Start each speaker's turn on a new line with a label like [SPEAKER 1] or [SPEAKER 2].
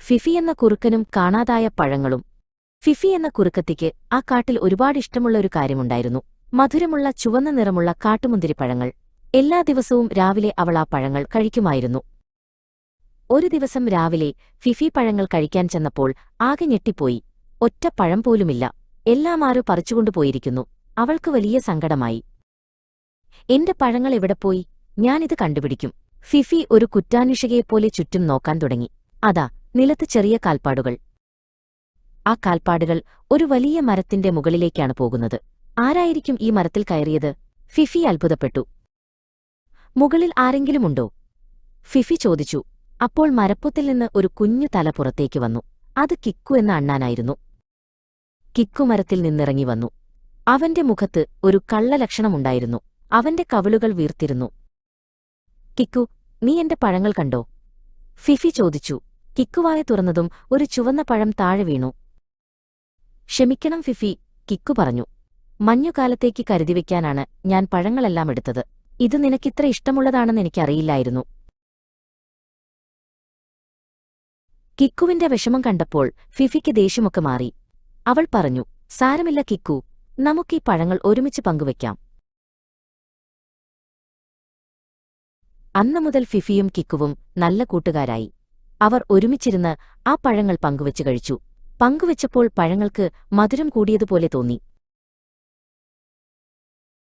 [SPEAKER 1] Fifi എന്ന കുറുക്കനും കാണാതായ പഴങ്ങളും. ഫിഫി എന്ന കുറുക്കത്തിക്ക് ആ കാട്ടിൽ ഒരുപാട് ഇഷ്ടമുള്ള ഒരു കാര്യമുണ്ടായിരുന്നു. മധുരമുള്ള ചുവന്ന നിറമുള്ള കാട്ടുമുന്തിരിപ്പഴങ്ങൾ. എല്ലാ ദിവസവും രാവിലെ അവൾ ആ പഴങ്ങൾ കഴിക്കുമായിരുന്നു. ഒരു ദിവസം രാവിലെ ഫിഫി പഴങ്ങൾ കഴിക്കാൻ ചെന്നപ്പോൾ ആകെ ഞെട്ടിപ്പോയി. ഒറ്റ പഴം പോലുമില്ല. എല്ലാം ആരോ പറിച്ചുകൊണ്ടുപോയിരിക്കുന്നു. അവൾക്ക് വലിയ സങ്കടമായി. എന്റെ പഴങ്ങൾ എവിടെപ്പോയി? ഞാനിത് കണ്ടുപിടിക്കും. ഫിഫി ഒരു കുറ്റാന്വേഷകയെപ്പോലെ ചുറ്റും നോക്കാൻ തുടങ്ങി. അതാ നിലത്ത് ചെറിയ കാൽപ്പാടുകൾ. ആ കാൽപ്പാടുകൾ ഒരു വലിയ മരത്തിന്റെ മുകളിലേക്കാണ് പോകുന്നത്. ആരായിരിക്കും ഈ മരത്തിൽ കയറിയത്? ഫിഫി അത്ഭുതപ്പെട്ടു. മുകളിൽ ആരെങ്കിലുമുണ്ടോ? ഫിഫി ചോദിച്ചു. അപ്പോൾ മരപ്പൊത്തിൽ നിന്ന് ഒരു കുഞ്ഞു തല പുറത്തേക്ക് വന്നു. അത് കിക്കു എന്ന അണ്ണാനായിരുന്നു. കിക്കു മരത്തിൽ നിന്നിറങ്ങി വന്നു. അവന്റെ മുഖത്ത് ഒരു കള്ളലക്ഷണമുണ്ടായിരുന്നു. അവന്റെ കവിളുകൾ വീർത്തിരുന്നു. കിക്കു, നീ എന്റെ പഴങ്ങൾ കണ്ടോ? ഫിഫി ചോദിച്ചു. കിക്കുവായ തുറന്നതും ഒരു ചുവന്ന പഴം താഴെ വീണു. ക്ഷമിക്കണം ഫിഫി, കിക്കു പറഞ്ഞു. മഞ്ഞുകാലത്തേക്ക് കരുതിവെക്കാനാണ് ഞാൻ പഴങ്ങളെല്ലാം എടുത്തത്. ഇത് നിനക്കിത്ര ഇഷ്ടമുള്ളതാണെന്ന് എനിക്കറിയില്ലായിരുന്നു. കിക്കുവിന്റെ വിഷമം കണ്ടപ്പോൾ ഫിഫിക്ക് ദേഷ്യമൊക്കെ മാറി. അവൾ പറഞ്ഞു, സാരമില്ല കിക്കു, നമുക്കീ പഴങ്ങൾ ഒരുമിച്ച് പങ്കുവയ്ക്കാം. അന്നുമുതൽ ഫിഫിയും കിക്കുവും നല്ല കൂട്ടുകാരായി. അവർ ഒരുമിച്ചിരുന്ന് ആ പഴങ്ങൾ പങ്കുവച്ചു കഴിച്ചു. പങ്കുവച്ചപ്പോൾ പഴങ്ങൾക്ക് മധുരം കൂടിയതുപോലെ തോന്നി.